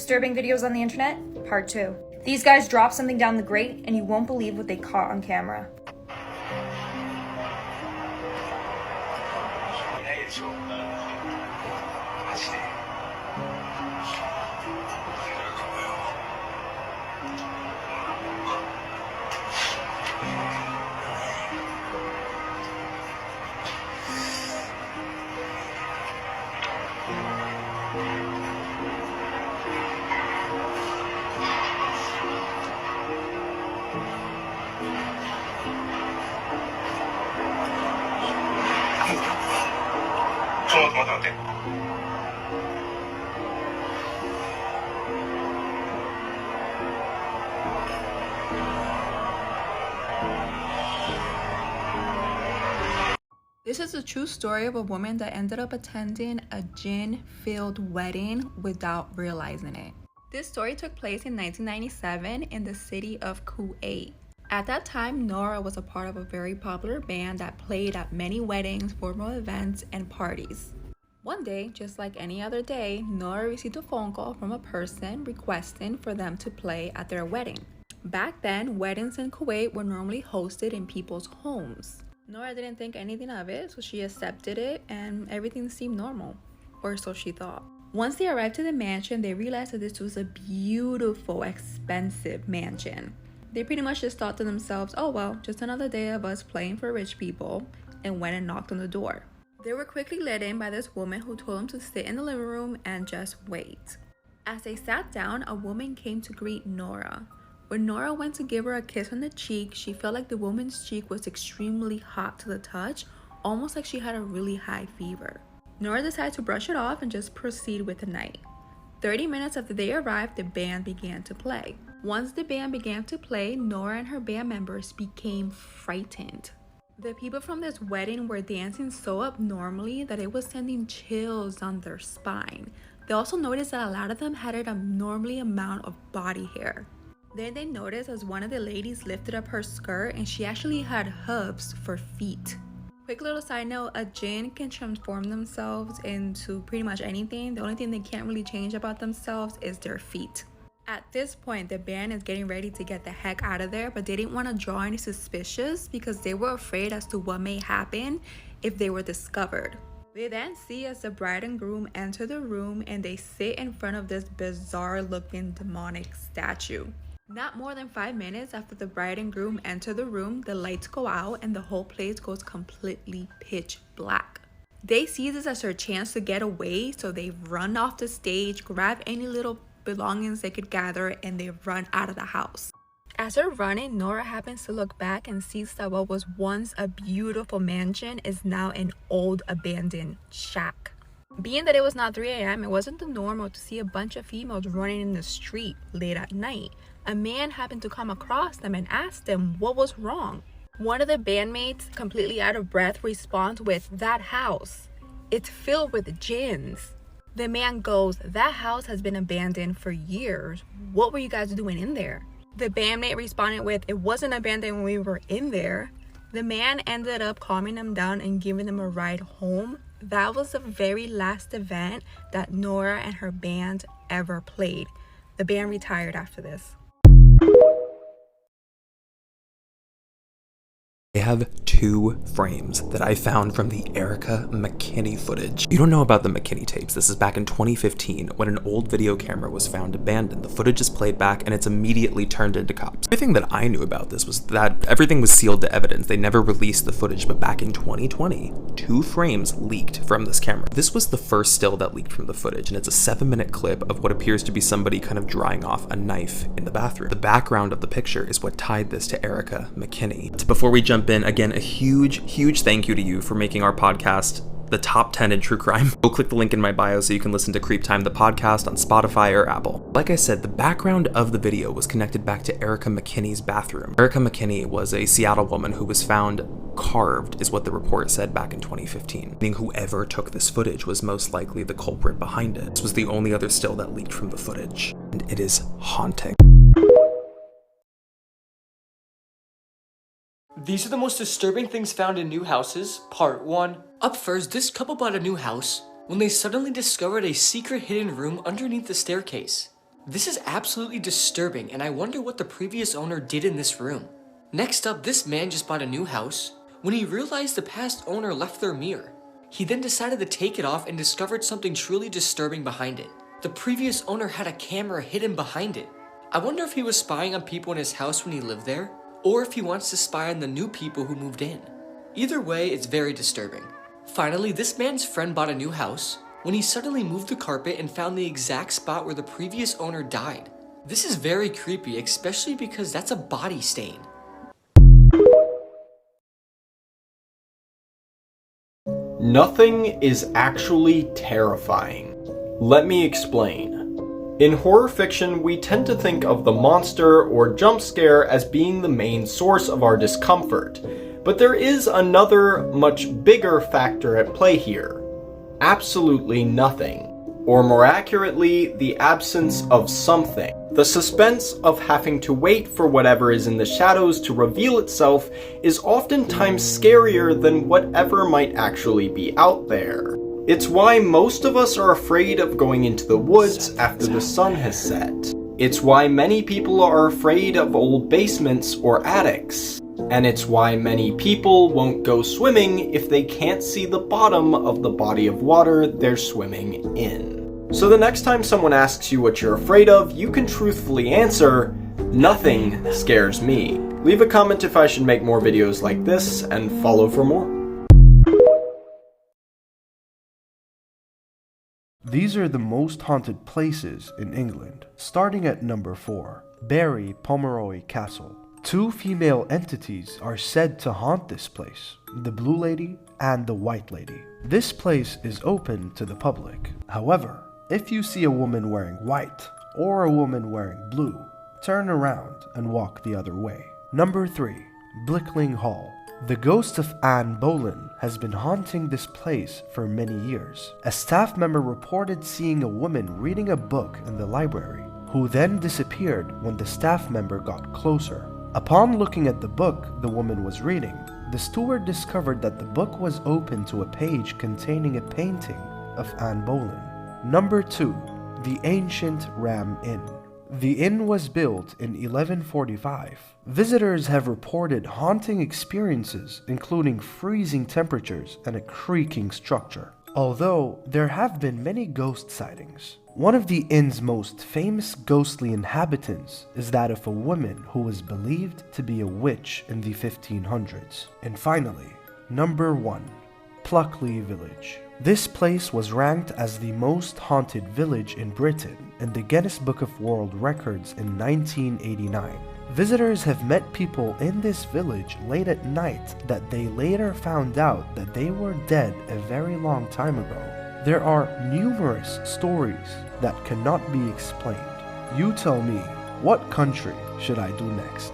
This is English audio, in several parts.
Disturbing videos on the internet, part 2. These guys dropped something down the grate and you won't believe what they caught on camera. This is a true story of a woman that ended up attending a jinn-filled wedding without realizing it. This story took place in 1997 in the city of Kuwait. At that time, Nora was a part of a very popular band that played at many weddings, formal events, and parties. One day, just like any other day, Nora received a phone call from a person requesting for them to play at their wedding. Back then, weddings in Kuwait were normally hosted in people's homes. Nora didn't think anything of it, so she accepted it and everything seemed normal, or so she thought. Once they arrived to the mansion, they realized that this was a beautiful, expensive mansion. They pretty much just thought to themselves, oh well, just another day of us playing for rich people, and went and knocked on the door. They were quickly let in by this woman who told them to sit in the living room and just wait. As they sat down, a woman came to greet Nora. When Nora went to give her a kiss on the cheek, she felt like the woman's cheek was extremely hot to the touch, almost like she had a really high fever. Nora decided to brush it off and just proceed with the night. 30 minutes after they arrived, the band began to play. Once the band began to play, Nora and her band members became frightened. The people from this wedding were dancing so abnormally that it was sending chills down their spine. They also noticed that a lot of them had an abnormally amount of body hair. Then they noticed as one of the ladies lifted up her skirt and she actually had hooves for feet. Quick little side note, a jinn can transform themselves into pretty much anything. The only thing they can't really change about themselves is their feet. At this point, the band is getting ready to get the heck out of there, but they didn't want to draw any suspicious because they were afraid as to what may happen if they were discovered. They then see as the bride and groom enter the room and they sit in front of this bizarre looking demonic statue. Not more than 5 minutes after the bride and groom enter the room, the lights go out and the whole place goes completely pitch black. They see this as their chance to get away, so they run off the stage, grab any little belongings they could gather, and they run out of the house. As they're running, Nora happens to look back and sees that what was once a beautiful mansion is now an old abandoned shack. Being that it was not 3 a.m., it wasn't the normal to see a bunch of females running in the street late at night. A man happened to come across them and asked them what was wrong. One of the bandmates, completely out of breath, responds with, "That house, it's filled with jinns." The man goes, "That house has been abandoned for years. What were you guys doing in there?" The bandmate responded with, "It wasn't abandoned when we were in there." The man ended up calming them down and giving them a ride home. That was the very last event that Nora and her band ever played. The band retired after this. I have 2 frames that I found from the Erica McKinney footage. You don't know about the McKinney tapes. This is back in 2015 when an old video camera was found abandoned. The footage is played back and it's immediately turned into cops. Everything that I knew about this was that everything was sealed to evidence. They never released the footage, but back in 2020, 2 frames leaked from this camera. This was the first still that leaked from the footage, and it's a 7-minute clip of what appears to be somebody kind of drying off a knife in the bathroom. The background of the picture is what tied this to Erica McKinney. Before we jump in, again, a huge thank you to you for making our podcast the top 10 in true crime. Go click the link in my bio so you can listen to Creep Time, the podcast, on Spotify or Apple. Like I said, the background of the video was connected back to Erica McKinney's bathroom. Erica McKinney was a Seattle woman who was found carved, is what the report said back in 2015. Meaning whoever took this footage was most likely the culprit behind it. This was the only other still that leaked from the footage, and it is haunting. These are the most disturbing things found in new houses, part 1. Up first, this couple bought a new house when they suddenly discovered a secret hidden room underneath the staircase. This is absolutely disturbing, and I wonder what the previous owner did in this room. Next up, this man just bought a new house. When he realized the past owner left their mirror, he then decided to take it off and discovered something truly disturbing behind it. The previous owner had a camera hidden behind it. I wonder if he was spying on people in his house when he lived there, or if he wants to spy on the new people who moved in. Either way, it's very disturbing. Finally, this man's friend bought a new house when he suddenly moved the carpet and found the exact spot where the previous owner died. This is very creepy, especially because that's a body stain. Nothing is actually terrifying. Let me explain. In horror fiction, we tend to think of the monster or jump scare as being the main source of our discomfort, but there is another, much bigger factor at play here. Absolutely nothing. Or more accurately, the absence of something. The suspense of having to wait for whatever is in the shadows to reveal itself is oftentimes scarier than whatever might actually be out there. It's why most of us are afraid of going into the woods after the sun has set. It's why many people are afraid of old basements or attics. And it's why many people won't go swimming if they can't see the bottom of the body of water they're swimming in. So the next time someone asks you what you're afraid of, you can truthfully answer, "Nothing scares me." Leave a comment if I should make more videos like this, and follow for more. These are the most haunted places in England, starting at number 4, Barry Pomeroy Castle. 2 female entities are said to haunt this place, the Blue Lady and the White Lady. This place is open to the public. However, if you see a woman wearing white or a woman wearing blue, turn around and walk the other way. Number 3, Blickling Hall. The ghost of Anne Boleyn has been haunting this place for many years. A staff member reported seeing a woman reading a book in the library, who then disappeared when the staff member got closer. Upon looking at the book the woman was reading, the steward discovered that the book was open to a page containing a painting of Anne Boleyn. Number 2, the Ancient Ram Inn. The inn was built in 1145. Visitors have reported haunting experiences, including freezing temperatures and a creaking structure, although there have been many ghost sightings. One of the inn's most famous ghostly inhabitants is that of a woman who was believed to be a witch in the 1500s. And finally, number 1, Pluckley Village. This place was ranked as the most haunted village in Britain in the Guinness Book of World Records in 1989. Visitors have met people in this village late at night that they later found out that they were dead a very long time ago. There are numerous stories that cannot be explained. You tell me, what country should I do next?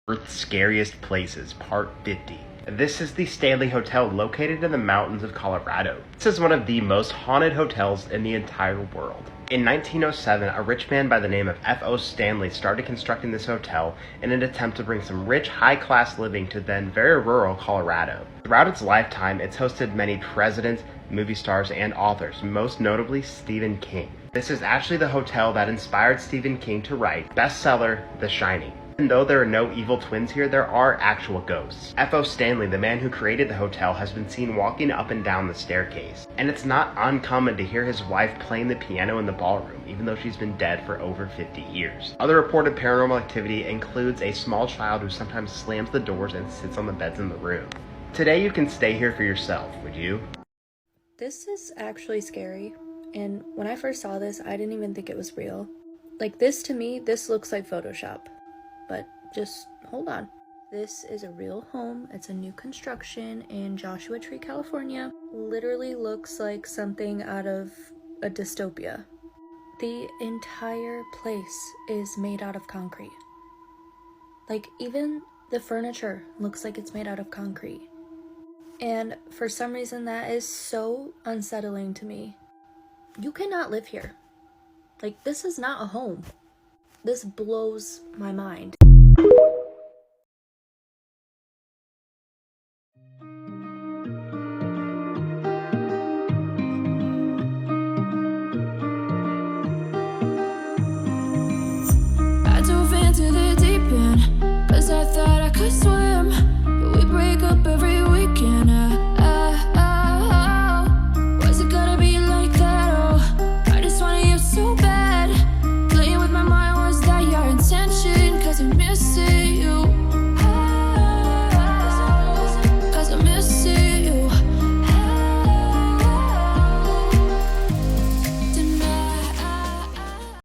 Earth's Scariest Places, Part 50. This is the Stanley Hotel located in the mountains of Colorado. This is one of the most haunted hotels in the entire world. In 1907, a rich man by the name of F.O. Stanley started constructing this hotel in an attempt to bring some rich, high-class living to then very rural Colorado. Throughout its lifetime, it's hosted many presidents, movie stars, and authors, most notably Stephen King. This is actually the hotel that inspired Stephen King to write bestseller The Shining. Even though there are no evil twins here, there are actual ghosts. F.O. Stanley, the man who created the hotel, has been seen walking up and down the staircase. And it's not uncommon to hear his wife playing the piano in the ballroom, even though she's been dead for over 50 years. Other reported paranormal activity includes a small child who sometimes slams the doors and sits on the beds in the room. Today you can stay here for yourself, would you? This is actually scary, and when I first saw this, I didn't even think it was real. Like this, to me, this looks like Photoshop. But just hold on. This is a real home. It's a new construction in Joshua Tree, California. Literally looks like something out of a dystopia. The entire place is made out of concrete. Like, even the furniture looks like it's made out of concrete. And for some reason, that is so unsettling to me. You cannot live here. Like, this is not a home. This blows my mind.